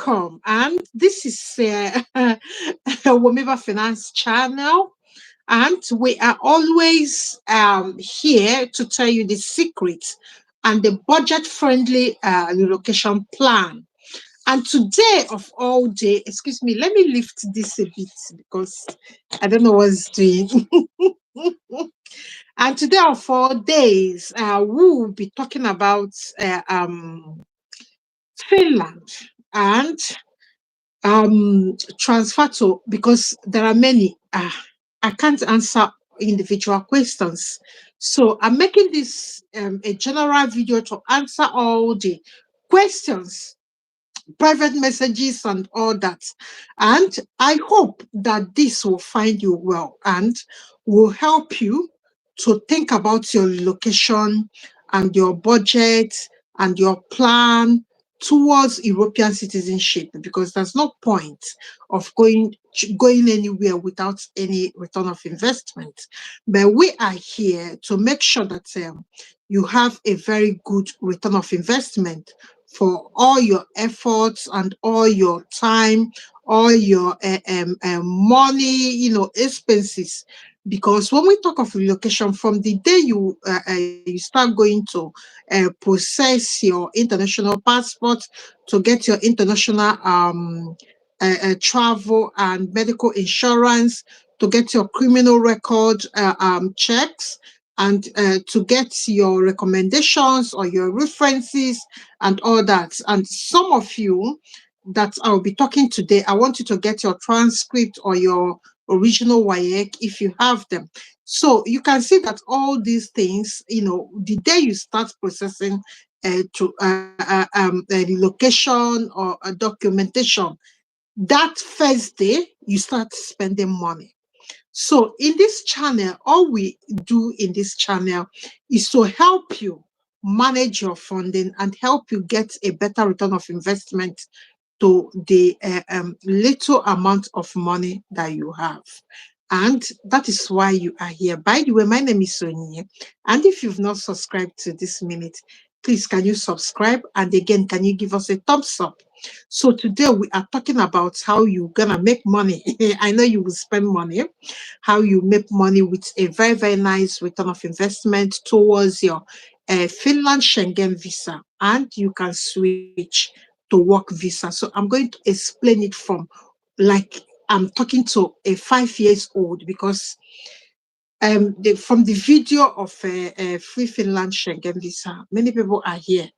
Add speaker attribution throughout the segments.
Speaker 1: welcome, and this is Womiba Finance channel, and we are always here to tell you the secrets and the budget-friendly relocation plan. And today of all day, excuse me, let me lift this a bit because I don't know what's doing. And today of all days, we will be talking about Finland and transfer to, because there are many. I can't answer individual questions, so I'm making this a general video to answer all the questions, private messages and all that. And I hope that this will find you well and will help you to think about your location and your budget and your plan towards European citizenship, because there's no point of going anywhere without any return of investment. But we are here to make sure that you have a very good return of investment for all your efforts and all your time, all your money, expenses. Because when we talk of relocation, from the day you start going to process your international passport, to get your international travel and medical insurance, to get your criminal record checks, and to get your recommendations or your references and all that. And some of you that I'll be talking today, I want you to get your transcript or your original WAEC if you have them. So you can see that all these things, the day you start processing the location or a documentation, that first day you start spending money. So in this channel, all we do in this channel is to help you manage your funding and help you get a better return of investment to the little amount of money that you have. And that is why you are here. By the way, my name is Sonia. And if you've not subscribed to this minute, please, can you subscribe? And again, can you give us a thumbs up? So today we are talking about how you're gonna make money. I know you will spend money. How you make money with a very, very nice return of investment towards your Finland Schengen visa, and you can switch to work visa. So I'm going to explain it from, like, I'm talking to a 5 years old, because from the video of free Finland Schengen visa, many people are here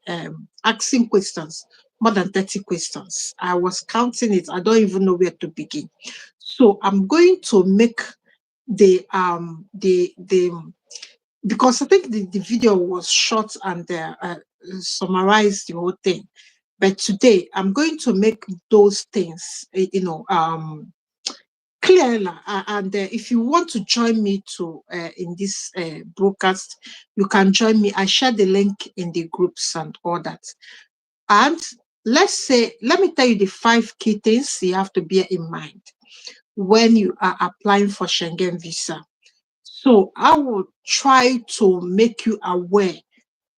Speaker 1: asking questions, more than 30 questions. I was counting it. I don't even know where to begin. So I'm going to make the because I think the video was short and summarized the whole thing. But today I'm going to make those things, clearer. And if you want to join me to in this broadcast, you can join me. I share the link in the groups and all that. And let me tell you the 5 key things you have to bear in mind when you are applying for Schengen visa. So I will try to make you aware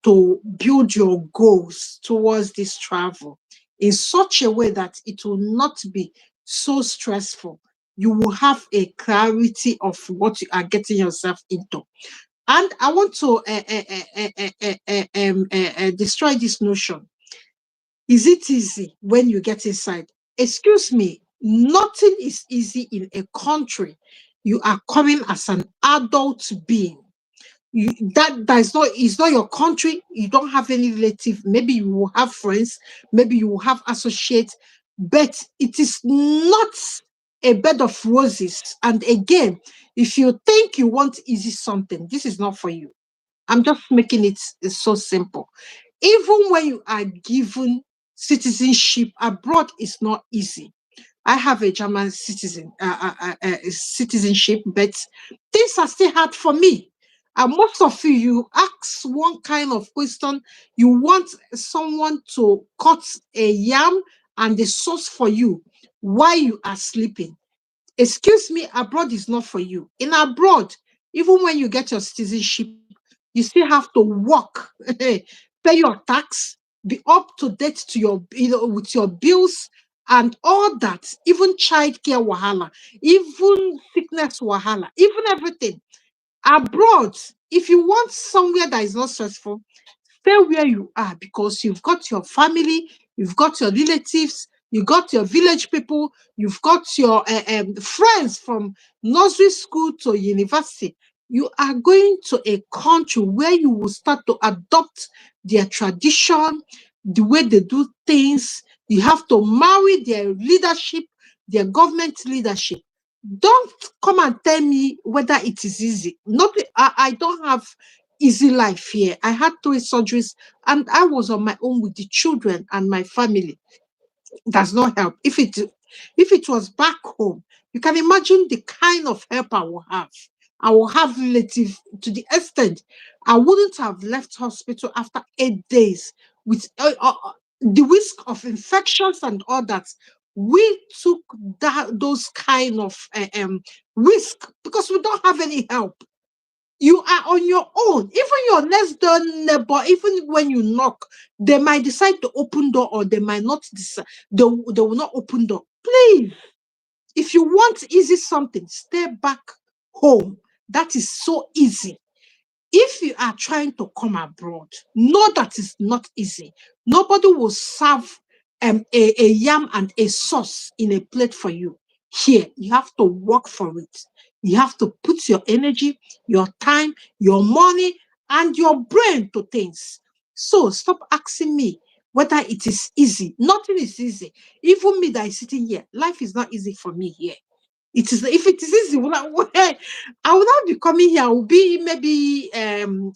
Speaker 1: to build your goals towards this travel in such a way that it will not be so stressful. You will have a clarity of what you are getting yourself into. And I want to destroy this notion. Is it easy when you get inside? Excuse me, nothing is easy in a country. You are coming as an adult being. Is not your country. You don't have any relative. Maybe you will have friends, maybe you will have associates, but it is not a bed of roses. And again, if you think you want easy something, this is not for you. I'm just making it so simple. Even when you are given citizenship abroad, is not easy. I have a German citizenship, but things are still hard for me. And most of you, you ask one kind of question. You want someone to cut a yam and the sauce for you while you are sleeping. Excuse me, abroad is not for you. In abroad, even when you get your citizenship, you still have to work, pay your tax, be up to date to your, with your bills, and all that, even childcare wahala, even sickness wahala, even everything. Abroad, if you want somewhere that is not stressful, stay where you are, because you've got your family, you've got your relatives, you got your village people, you've got your friends from nursery school to university. You are going to a country where you will start to adopt their tradition, the way they do things. You have to marry their leadership, their government leadership. Don't come and tell me whether it is easy. Not, I don't have easy life here. I had 3 surgeries and I was on my own with the children and my family. Does not help. If it was back home, you can imagine the kind of help I will have. I will have relative to the extent I wouldn't have left hospital after 8 days with the risk of infections and all that. We took those kind of risk because we don't have any help. You are on your own. Even your next door neighbor, even when you knock, they might decide to open door or they might not decide. They will not open door. Please, if you want easy something, stay back home. That is so easy. If you are trying to come abroad, know that it's not easy. Nobody will serve a yam and a sauce in a plate for you. Here, you have to work for it. You have to put your energy, your time, your money, and your brain to things. So stop asking me whether it is easy. Nothing is easy. Even me that is sitting here, life is not easy for me here. It is, if it is easy, I would not be coming here. I will be maybe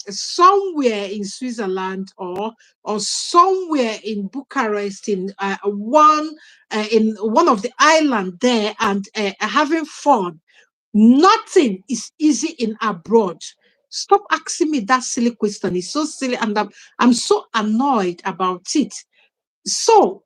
Speaker 1: somewhere in Switzerland or somewhere in Bucharest in one of the island there and having fun. Nothing is easy in abroad. Stop asking me that silly question. It's so silly, and I'm so annoyed about it. So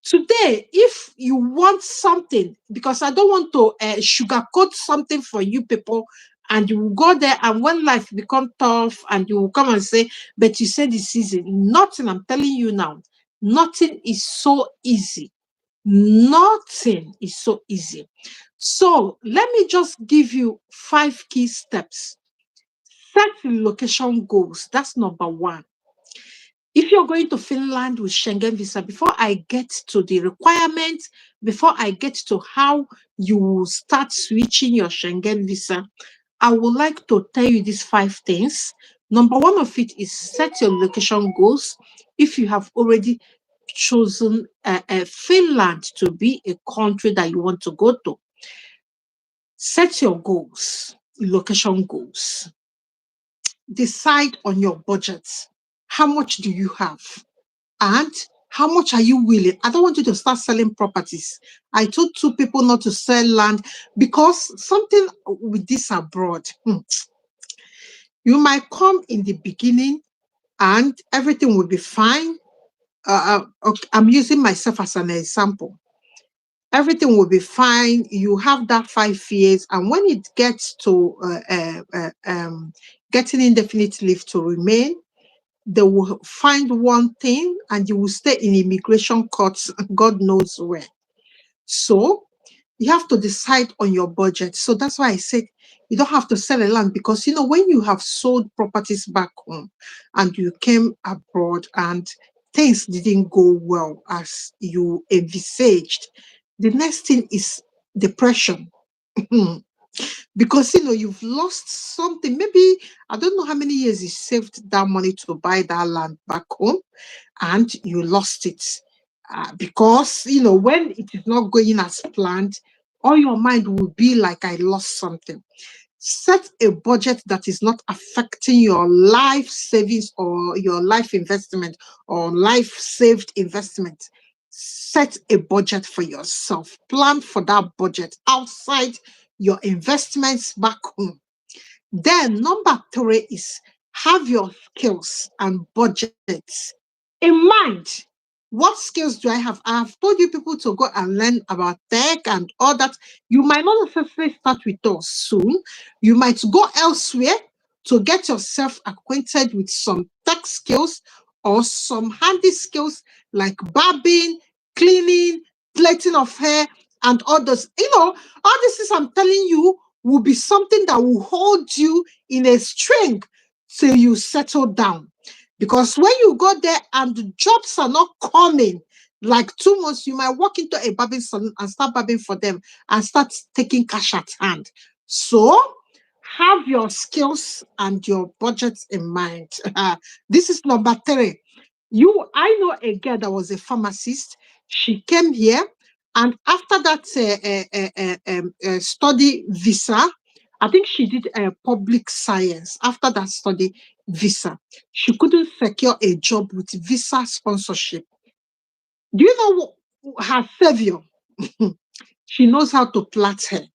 Speaker 1: today, if you want something, because I don't want to sugarcoat something for you people, and you will go there, and when life become tough, and you will come and say, but you said it's easy. Nothing, I'm telling you now, nothing is so easy. Nothing is so easy. So let me just give you 5 key steps. Set location goals. That's number one. If you're going to Finland with Schengen visa, before I get to the requirements, before I get to how you will start switching your Schengen visa, I would like to tell you these 5 things. Number one of it is set your location goals. If you have already chosen Finland to be a country that you want to go to, set your goals, location goals. Decide on your budget. How much do you have? And how much are you willing? I don't want you to start selling properties. I told 2 people not to sell land because something with this abroad, you might come in the beginning and everything will be fine. Okay, I'm using myself as an example. Everything will be fine. You have that 5 years, and when it gets to getting indefinite leave to remain, they will find one thing and you will stay in immigration courts, God knows where. So you have to decide on your budget. So that's why I said you don't have to sell a land, because when you have sold properties back home and you came abroad and things didn't go well as you envisaged, the next thing is depression. Because you've lost something. Maybe I don't know how many years you saved that money to buy that land back home, and you lost it. Because when it is not going as planned, all your mind will be like, I lost something. Set a budget that is not affecting your life savings or your life investment or life saved investment. Set a budget for yourself. Plan for that budget outside your investments back home. Then number 3 is have your skills and budgets in mind. What skills do I have? I have told you people to go and learn about tech and all that. You might not necessarily start with us soon. You might go elsewhere to get yourself acquainted with some tech skills or some handy skills like barbing, cleaning, plaiting of hair and others. All these things I'm telling you will be something that will hold you in a string till you settle down. Because when you go there and the jobs are not coming, like 2 months, you might walk into a barbing salon and start barbing for them and start taking cash at hand. So have your skills and your budget in mind. This is number 3. I know a girl that was a pharmacist. She came here, and after that study visa, I think she did public science. After that study visa, she couldn't secure a job with visa sponsorship. Do you know her savior? She knows how to plait hair.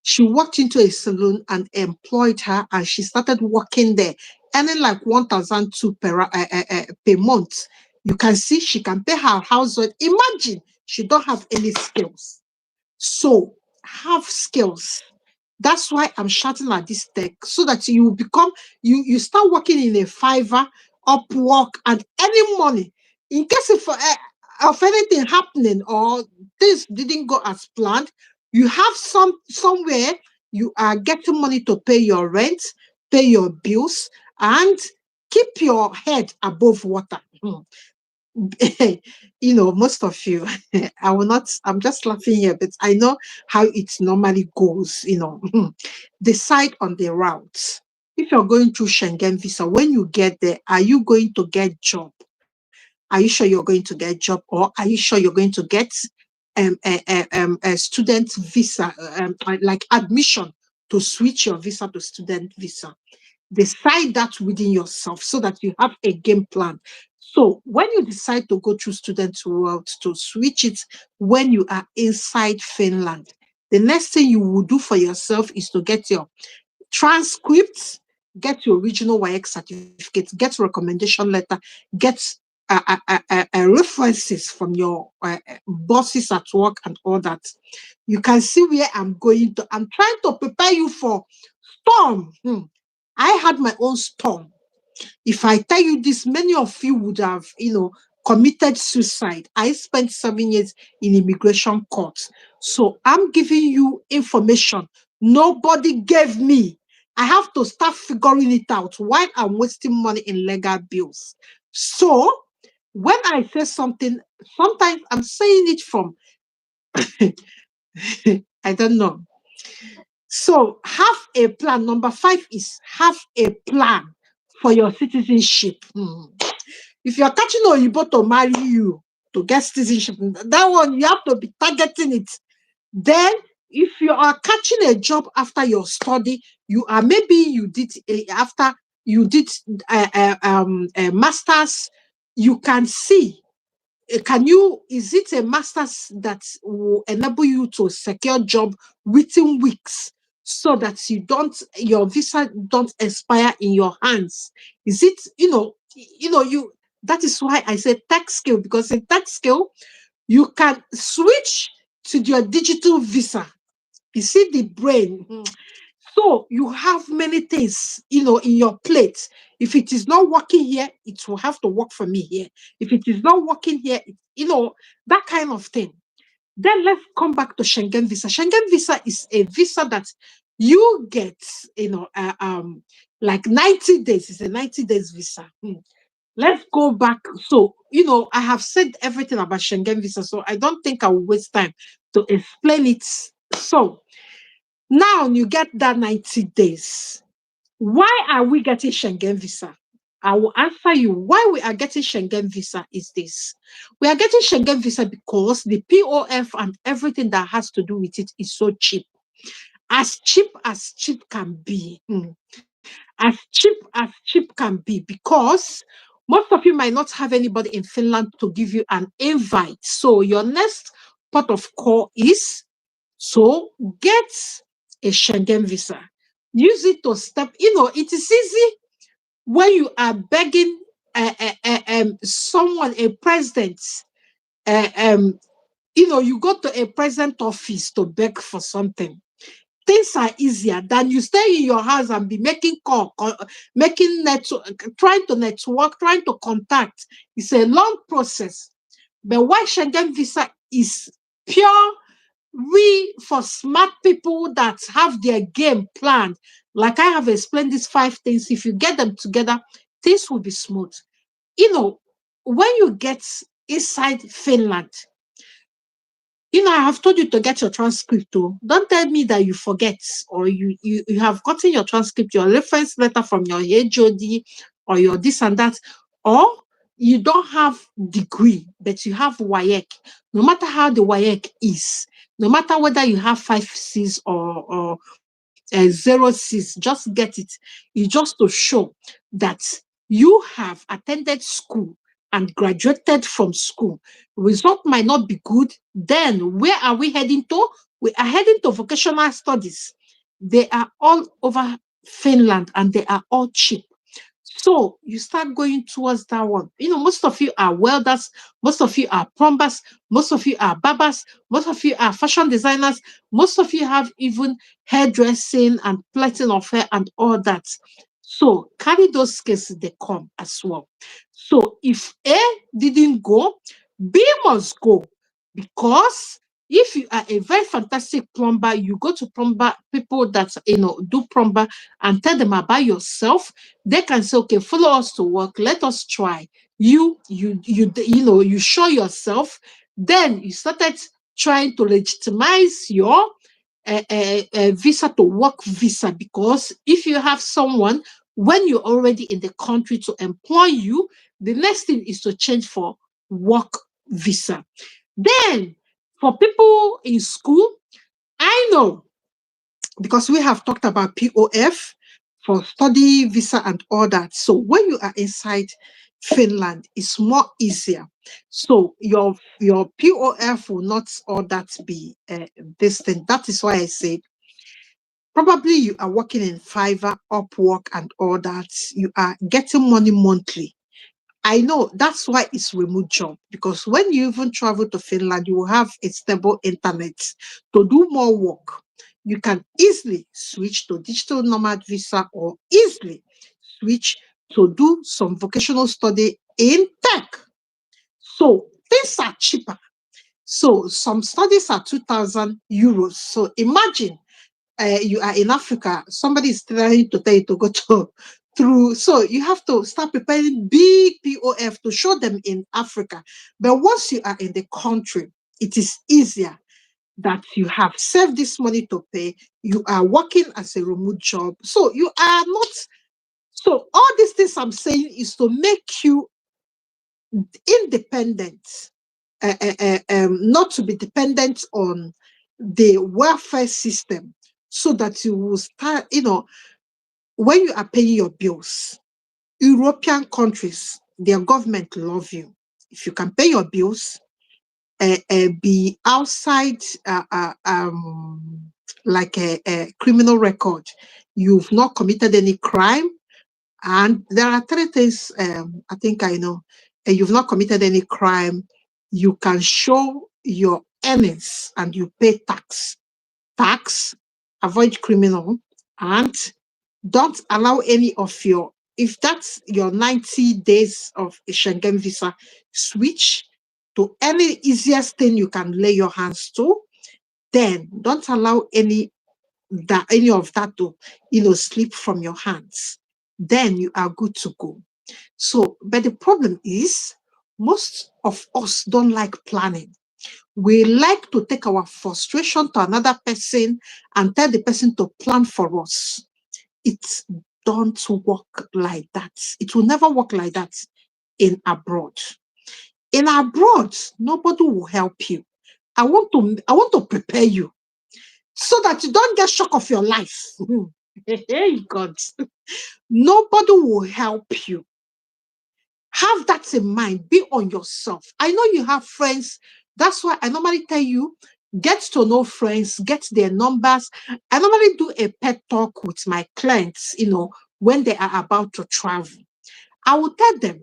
Speaker 1: She walked into a salon and employed her, and she started working there, earning like 1,200 per month. You can see she can pay her house rent. Imagine she don't have any skills. So have skills. That's why I'm shouting at this tech, so that you become you start working in a Fiverr, Upwork, and any money. In case of anything happening or things didn't go as planned, you have somewhere you are getting money to pay your rent, pay your bills, and keep your head above water. Most of you, I will not, I'm just laughing here, but I know how it normally goes. Decide on the route. If you're going through Schengen visa, when you get there, are you going to get job? Are you sure you're going to get job, or are you sure you're going to get a student visa, like admission to switch your visa to student visa? Decide that within yourself so that you have a game plan. So when you decide to go through student route, to switch it when you are inside Finland, the next thing you will do for yourself is to get your transcripts, get your original WAEC certificate, get recommendation letter, get references from your bosses at work and all that. You can see where I'm going to. I'm trying to prepare you for storm. I had my own storm. If I tell you this, many of you would have, committed suicide. I spent 7 years in immigration court. So I'm giving you information nobody gave me. I have to start figuring it out while I'm wasting money in legal bills. So when I say something, sometimes I'm saying it from, I don't know. So have a plan. Number 5 is have a plan for your citizenship. If you're catching Oyibo to marry you to get citizenship, that one you have to be targeting it. Then, if you are catching a job after your study, maybe you did after you did a master's, you can see. Is it a master's that will enable you to secure job within weeks, so that your visa don't expire in your hands? Is it, that is why I say tech skill, because in tech skill, you can switch to your digital visa. You see the brain. So you have many things, in your plate. If it is not working here, it will have to work for me here. If it is not working here, that kind of thing. Then let's come back to Schengen visa. Schengen visa is a visa that you get, like 90 days. It's a 90 days visa. Let's go back. So, I have said everything about Schengen visa, so I don't think I will waste time to explain it. So, now you get that 90 days. Why are we getting Schengen visa? I will answer you. Why we are getting Schengen visa is this. We are getting Schengen visa because the POF and everything that has to do with it is so cheap. As cheap can be. As cheap can be, because most of you might not have anybody in Finland to give you an invite. So your next port of call is to get a Schengen visa. Use it to step, it is easy when you are begging someone, a president, you go to a president office to beg for something. Things are easier than you stay in your house and be making call, making network, trying to network, trying to contact. It's a long process. But why Schengen visa is pure, we for smart people that have their game planned. Like I have explained these 5 things. If you get them together, things will be smooth. When you get inside Finland, I have told you to get your transcript too. Don't tell me that you forget, or you have gotten your transcript, your reference letter from your HOD, or your this and that, or you don't have degree, but you have WAEC. No matter how the WAEC is, no matter whether you have 5 C's or 0 C's, just get it. It's just to show that you have attended school and graduated from school. Result might not be good. Then where are we heading to? We are heading to vocational studies. They are all over Finland and they are all cheap. So you start going towards that one. Most of you are welders, most of you are plumbers, most of you are barbers, most of you are fashion designers, most of you have even hairdressing and plaiting of hair and all that. So carry those skills, they come as well. So if A didn't go, B must go, because if you are a very fantastic plumber, you go to plumber people that do plumber and tell them about yourself. They can say, okay, follow us to work, let us try. You show yourself. Then you started trying to legitimize your visa to work visa, because if you have someone when you're already in the country to employ you, the next thing is to change for work visa. Then for people in school, I know, because we have talked about POF for study visa and all that. So when you are inside Finland, it's more easier. So your POF will not all that be this thing. That is why I said probably you are working in Fiverr, Upwork, and all that. You are getting money monthly. I know that's why it's remote job, because when you even travel to Finland, you will have a stable internet to do more work. You can easily switch to digital nomad visa or easily switch to do some vocational study in tech. So things are cheaper. So some studies are 2,000 euros. So imagine you are in Africa, somebody is trying to tell you to go to through. So you have to start preparing big POF to show them in Africa. But once you are in the country, it is easier that you have saved this money to pay. You are working as a remote job. So you are not. So all these things I'm saying is to make you independent, not to be dependent on the welfare system, so that you will start, when you are paying your bills. European countries, their government love you. If you can pay your bills, be outside like a criminal record, you've not committed any crime, and there are 3 things I think I know. You've not committed any crime. You can show your earnings and you pay tax. Tax, avoid criminal, and don't allow any of your, if that's your 90 days of a Schengen visa, switch to any easiest thing you can lay your hands to. Then don't allow any of that to slip from your hands. Then you are good to go. So, but the problem is most of us don't like planning. We like to take our frustration to another person and tell the person to plan for us. It don't work like that. It will never work like that in abroad. In abroad, nobody will help you. I want to prepare you so that you don't get shock of your life. Hey God. Nobody will help you. Have that in mind. Be on yourself. I know you have friends. That's why I normally tell you, get to know friends, get their numbers. I normally do a pet talk with my clients, when they are about to travel. I will tell them,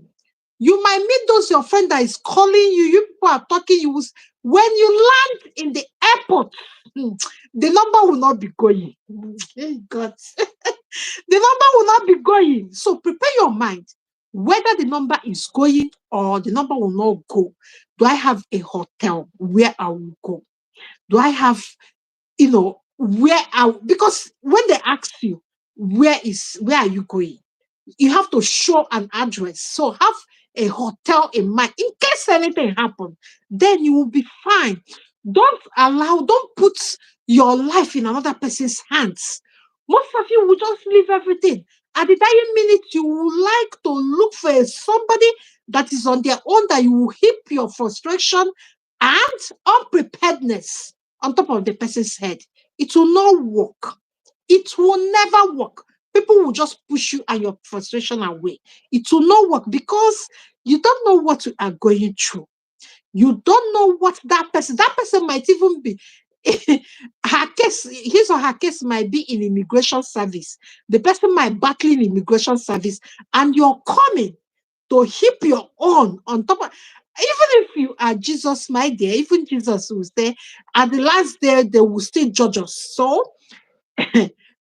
Speaker 1: you might meet those your friend that is calling you. You people are talking. When you land in the airport, the number will not be going. Hey God. The number will not be going. So prepare your mind whether the number is going or the number will not go. Do I have a hotel where I will go? Do I have, because when they ask you, where are you going? You have to show an address. So have a hotel in mind in case anything happens. Then you will be fine. Don't put your life in another person's hands. Most of you will just leave everything. At the dying minute, you would like to look for somebody that is on their own, that you will heap your frustration and unpreparedness on top of the person's head. It will not work. It will never work. People will just push you and your frustration away. It will not work because you don't know what you are going through. You don't know what that person might even be. His or her case might be in immigration service. The person might battle in immigration service, and you're coming to heap your own on top of. Even if you are Jesus, my dear, even Jesus will say, at the last day, they will still judge us. So,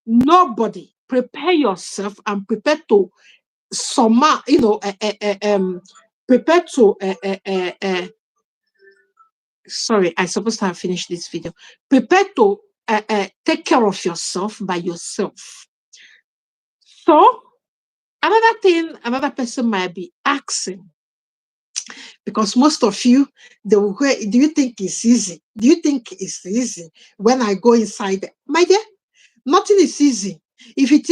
Speaker 1: nobody, prepare yourself and prepare to summa, prepare to sorry, I supposed to have finished this video. Prepare to take care of yourself by yourself. So another thing, another person might be asking, because most of you, they will say, do you think it's easy? Do you think it's easy when I go inside? My dear, nothing is easy. If it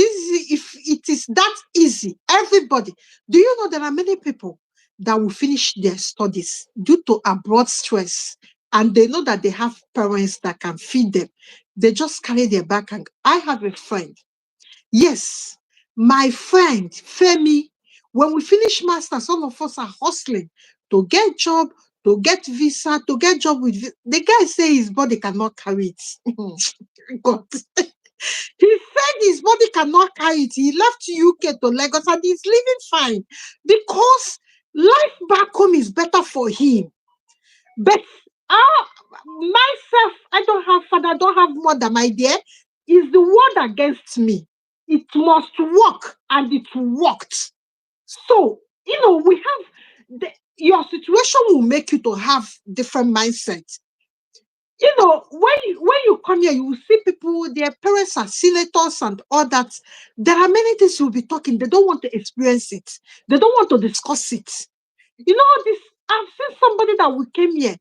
Speaker 1: is that easy, everybody, do you know there are many people that will finish their studies due to abroad stress, and they know that they have parents that can feed them. They just carry their bag. And I have a friend. Yes, my friend Femi. When we finish masters, all of us are hustling to get job, to get visa, to get job with the guy say his body cannot carry it. God. He said his body cannot carry it. He left UK to Lagos and he's living fine because life back home is better for him. But myself, I don't have father, I don't have mother, my dear. Is the word against me. It must work, and it worked. So, we have your situation will make you to have different mindset. When you come here, you will see people, their parents are senators and all that. There are many things you'll be talking. They don't want to experience it. They don't want to discuss it. This, I've seen somebody that we came here,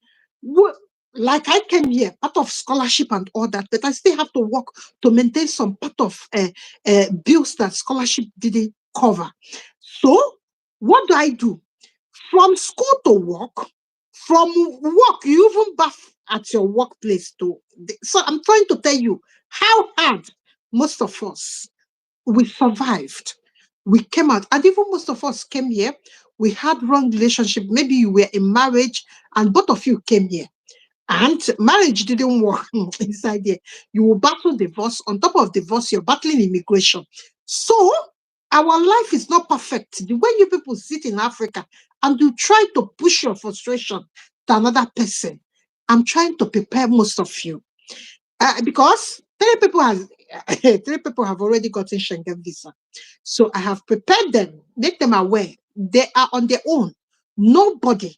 Speaker 1: like I came here, part of scholarship and all that, but I still have to work to maintain some part of bills that scholarship didn't cover. So, what do? From school to work, from work, you even bath at your workplace too. So I'm trying to tell you how hard most of us we survived. We came out, and even most of us came here. We had wrong relationship. Maybe you were in marriage, and both of you came here, and marriage didn't work inside there. You will battle divorce. On top of divorce, you're battling immigration. So our life is not perfect. The way you people sit in Africa and you try to push your frustration to another person, I'm trying to prepare most of you. Because three people have already gotten Schengen visa. So I have prepared them, make them aware they are on their own. Nobody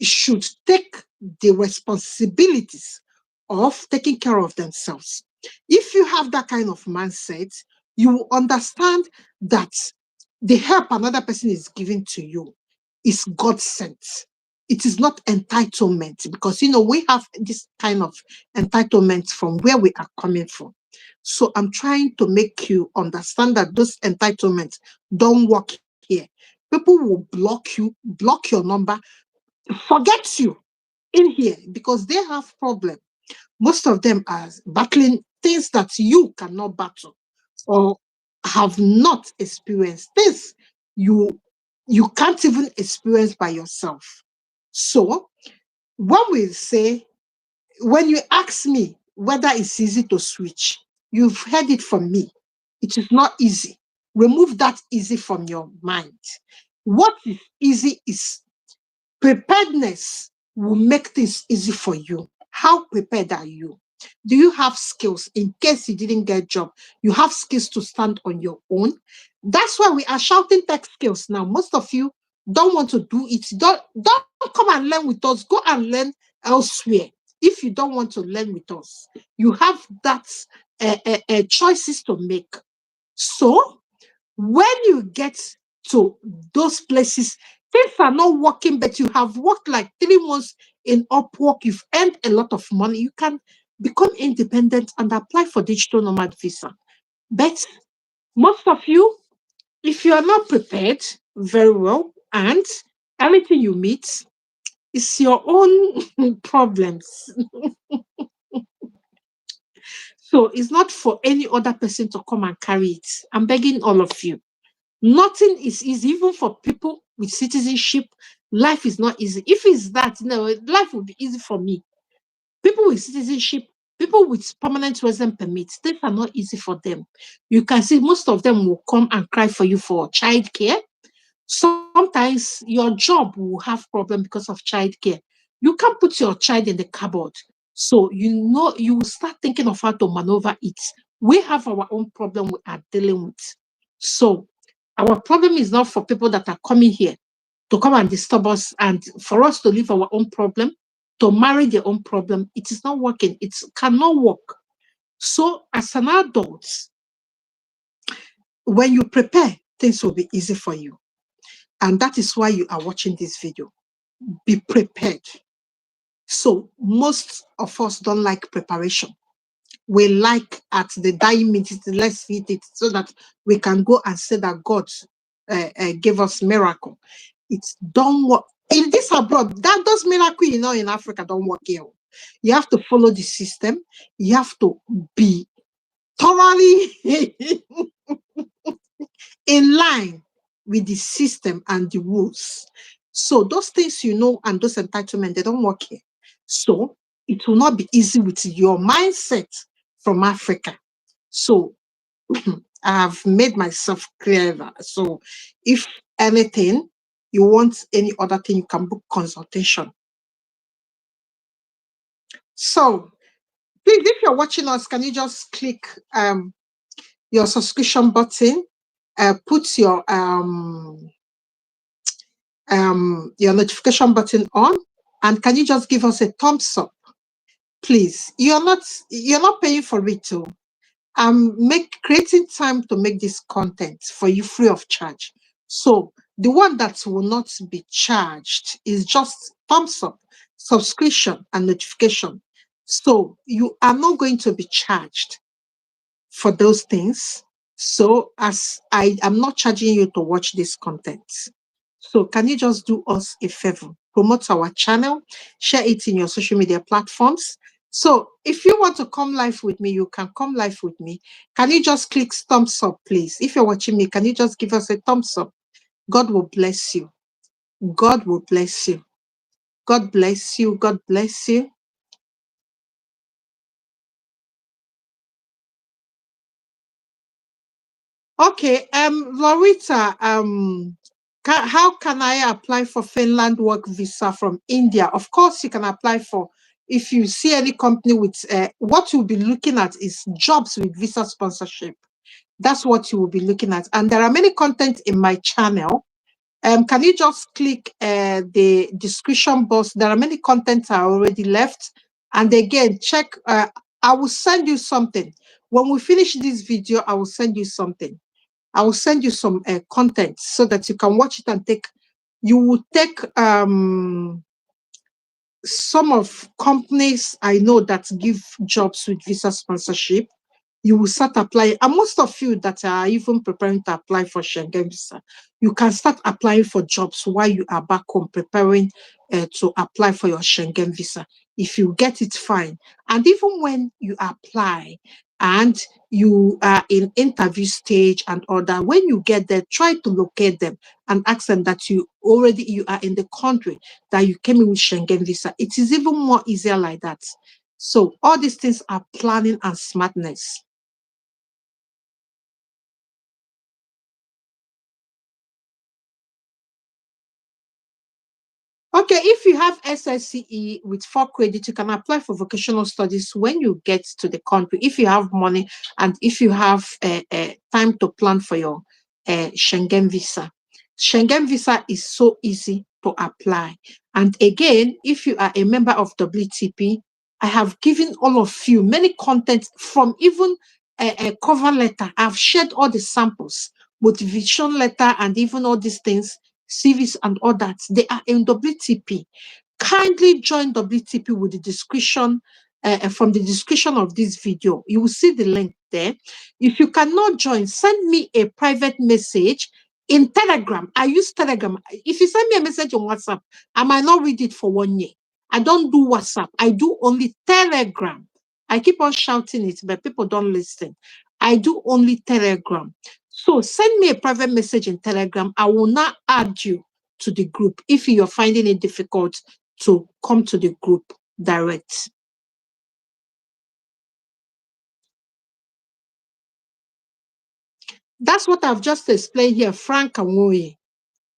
Speaker 1: should take the responsibilities of taking care of themselves. If you have that kind of mindset, you will understand that the help another person is giving to you is God sent. It is not entitlement, because we have this kind of entitlement from where we are coming from. So I'm trying to make you understand that those entitlements don't work here. People will block your number, forget you in here because they have problem. Most of them are battling things that you cannot battle or have not experienced. This you can't even experience by yourself. So when you ask me whether it's easy to switch, you've heard it from me. It is not easy. Remove that easy from your mind. What is easy is preparedness will make things easy for you. How prepared are you? Do you have skills in case you didn't get a job? You have skills to stand on your own. That's why we are shouting tech skills now. Most of you don't want to do it. Don't come and learn with us. Go and learn elsewhere. If you don't want to learn with us, you have that choices to make. So when you get to those places, things are not working, but you have worked like 3 months in Upwork, you've earned a lot of money, you can become independent and apply for digital nomad visa. But most of you, if you are not prepared very well, and anything you meet is your own problems. So it's not for any other person to come and carry it. I'm begging all of you. Nothing is easy, even for people with citizenship. Life is not easy. If it's that, no, life will be easy for me. People with citizenship, people with permanent resident permits, things are not easy for them. You can see most of them will come and cry for you for childcare. Sometimes your job will have problem because of childcare. You can't put your child in the cupboard. So you will start thinking of how to maneuver it. We have our own problem we are dealing with. So our problem is not for people that are coming here to come and disturb us and for us to leave our own problem, to marry their own problem. It is not working. It cannot work. So as an adult, when you prepare, things will be easy for you. And that is why you are watching this video. Be prepared. So most of us don't like preparation. We like at the dying minute, let's eat it so that we can go and say that God gave us miracle. It's don't work. In this abroad, that does miracle, in Africa, don't work here. You have to follow the system. You have to be thoroughly in line with the system and the rules. So those things and those entitlements, they don't work here. So it will not be easy with your mindset from Africa. So I've made myself clear that. So if anything, you want any other thing, you can book consultation. So please, if you're watching us, can you just click your subscription button, put your notification button on, and can you just give us a thumbs up, please? You're not paying for it too. I'm creating time to make this content for you free of charge. So the one that will not be charged is just thumbs up, subscription, and notification. So you are not going to be charged for those things. So as I am not charging you to watch this content. So can you just do us a favor? Promote our channel, share it in your social media platforms. So if you want to come live with me, you can come live with me. Can you just click thumbs up, please? If you're watching me, can you just give us a thumbs up? God will bless you. God will bless you. God bless you. God bless you. Okay, Lorita, how can I apply for Finland work visa from India? Of course, you can apply for, if you see any company with, what you'll be looking at is jobs with visa sponsorship. That's what you will be looking at. And there are many content in my channel. Can you just click the description box? There are many contents I already left. And again, check, I will send you something. When we finish this video, I will send you something. I will send you some content so that you can watch it and you will take some of companies I know that give jobs with visa sponsorship. You will start applying. And most of you that are even preparing to apply for Schengen visa, you can start applying for jobs while you are back home preparing to apply for your Schengen visa. If you get it, fine. And even when you apply and you are in interview stage and all that, when you get there, try to locate them and ask them that you are in the country, that you came in with Schengen visa. It is even more easier like that. So all these things are planning and smartness. Okay, if you have SSCE with 4 credits, you can apply for vocational studies when you get to the country, if you have money and if you have time to plan for your Schengen visa. Schengen visa is so easy to apply. And again, if you are a member of WTP, I have given all of you many content from even a cover letter. I've shared all the samples, motivation letter, and even all these things, CVs and all that. They are in WTP. Kindly join WTP with the description, from the description of this video. You will see the link there. If you cannot join, send me a private message in Telegram. I use Telegram. If you send me a message on WhatsApp, I might not read it for 1 year. I don't do WhatsApp. I do only Telegram. I keep on shouting it, but people don't listen. I do only Telegram. So send me a private message in Telegram. I will not add you to the group if you're finding it difficult to come to the group direct. That's what I've just explained here, frank and Woye.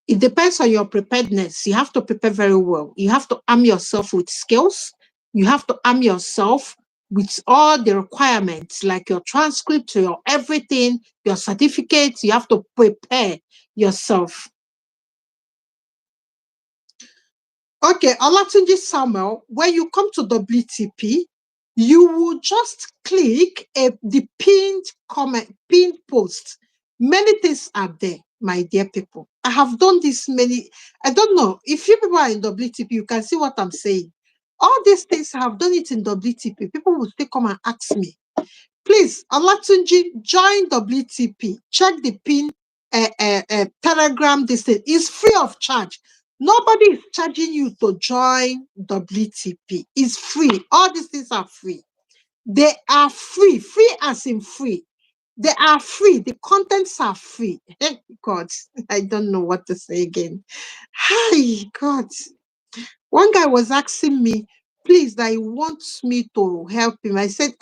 Speaker 1: It depends on your preparedness. You have to prepare very well. You have to arm yourself with skills. You have to arm yourself with all the requirements, like your transcript, your everything, your certificates. You have to prepare yourself. Okay, Olatunji Samuel, when you come to WTP, you will just click the pinned comment, pinned post. Many things are there, my dear people. I have done this many. I don't know if you people are in WTP, you can see what I'm saying. All these things I have done it in WTP. People will still come and ask me. Please, Olatunji, join WTP. Check the pin Telegram. This thing is free of charge. Nobody is charging you to join WTP. It's free. All these things are free. They are free. Free as in free. They are free. The contents are free. God, I don't know what to say again. Hi, God. One guy was asking me, please, that he wants me to help him. I said,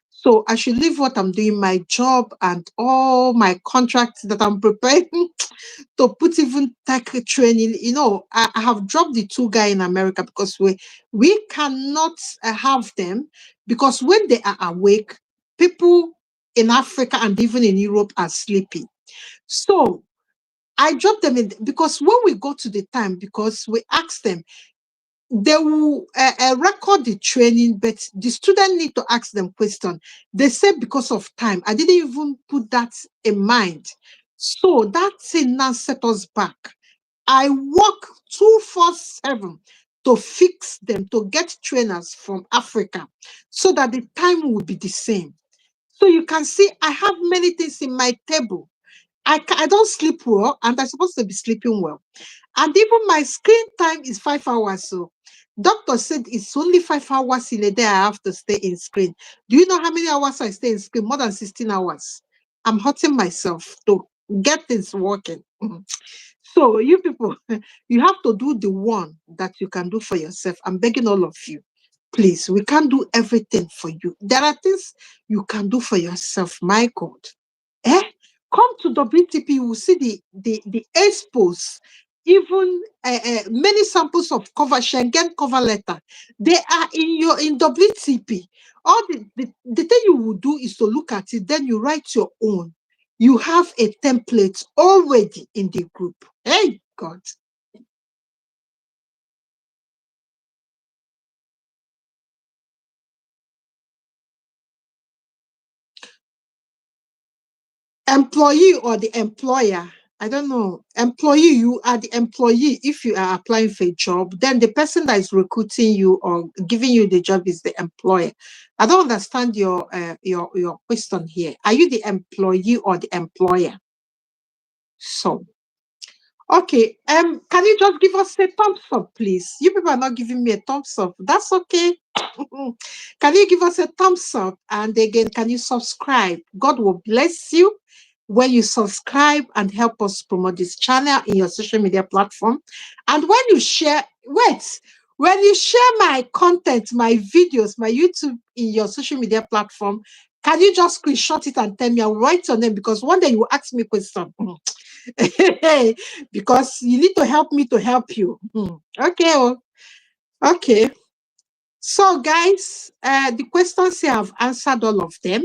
Speaker 1: so I should leave what I'm doing, my job and all my contracts that I'm preparing to put even tech training. You know, I have dropped the 2 guys in America because we cannot have them, because when they are awake, people in Africa and even in Europe are sleeping. So I dropped them in because when we go to the time, because we ask them, they will record the training, but the student need to ask them question. They said because of time, I didn't even put that in mind. So that thing now set us back. I work 247 to fix them, to get trainers from Africa so that the time will be the same. So you can see I have many things in my table. I don't sleep well, and I'm supposed to be sleeping well. And even my screen time is 5 hours. So doctor said it's only 5 hours in a day I have to stay in screen. Do you know how many hours I stay in screen? More than 16 hours. I'm hurting myself to get things working. So you people, you have to do the one that you can do for yourself. I'm begging all of you. Please, we can't do everything for you. There are things you can do for yourself. My God. Eh? Come to WTP, you will see the expos, even many samples of cover Schengen cover letter. They are in WTP. All the thing you will do is to look at it, then you write your own. You have a template already in the group. Hey, God. Employee or the employer, I don't know. Employee, you are the employee. If you are applying for a job, then the person that is recruiting you or giving you the job is the employer. I don't understand your question here. Are you the employee or the employer? So okay, can you just give us a thumbs up, please? You people are not giving me a thumbs up. That's okay. Can you give us a thumbs up? And again, can you subscribe? God will bless you when you subscribe and help us promote this channel in your social media platform. And when you share, when you share my content, my videos, my YouTube in your social media platform, can you just screenshot it and tell me? I'll write your name, because one day you will ask me a question. Because you need to help me to help you. Okay. Oh, okay. So, guys, the questions here, I've answered all of them.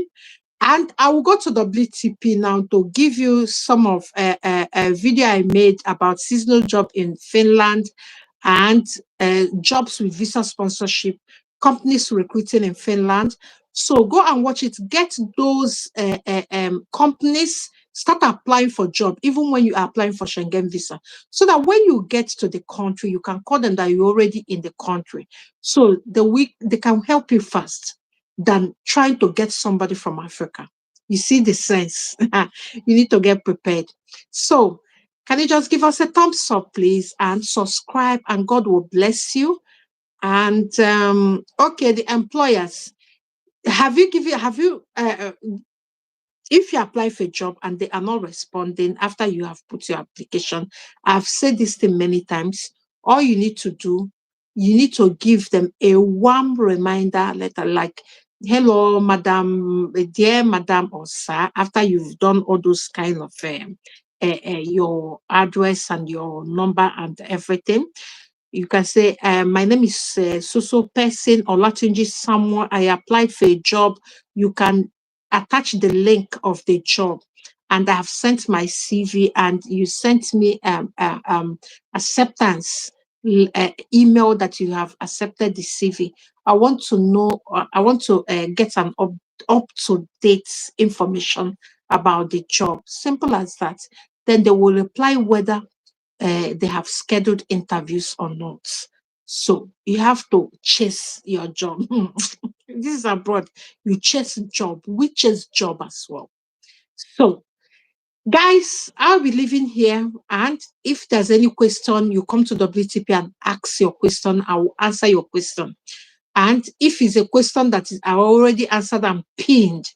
Speaker 1: And I will go to WTP now to give you some of a video I made about seasonal job in Finland and jobs with visa sponsorship, companies recruiting in Finland. So go and watch it. Get those companies, start applying for job, even when you are applying for Schengen visa, so that when you get to the country, you can call them that you're already in the country. So they can help you fast than trying to get somebody from Africa. You see the sense. You need to get prepared. So can you just give us a thumbs up, please, and subscribe, and God will bless you. And okay, the employers, have you if you apply for a job and they are not responding after you have put your application, I've said this thing many times. All you need to do, you need to give them a warm reminder letter like, hello, madam, dear madam or sir, after you've done all those kind of your address and your number and everything. You can say, my name is so person or Latunji someone. I applied for a job. You can attach the link of the job, and I have sent my CV, and you sent me acceptance email that you have accepted the CV. I want to know. I want to get an up to date information about the job. Simple as that. Then they will reply whether they have scheduled interviews or not. So you have to chase your job. This is abroad. You chase job. We chase job as well. So guys, I'll be leaving here. And if there's any question, you come to WTP and ask your question. I will answer your question. And if it's a question that is I already answered and pinned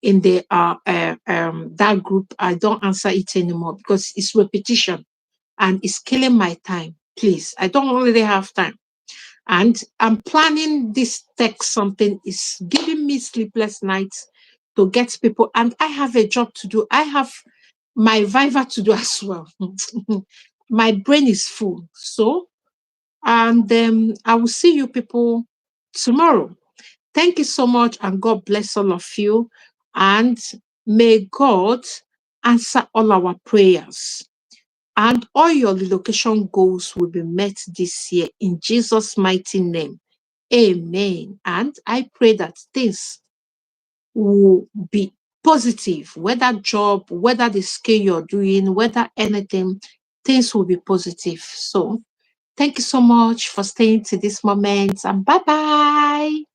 Speaker 1: in the that group, I don't answer it anymore because it's repetition and it's killing my time. Please, I don't really have time. And I'm planning this tech something is giving me sleepless nights to get people. And I have a job to do. I have my Viva to do as well. My brain is full. So, and I will see you people tomorrow. Thank you so much, and God bless all of you. And may God answer all our prayers. And all your relocation goals will be met this year in Jesus' mighty name. Amen. And I pray that things will be positive, whether job, whether the skill you're doing, whether anything, things will be positive. So thank you so much for staying to this moment, and bye bye.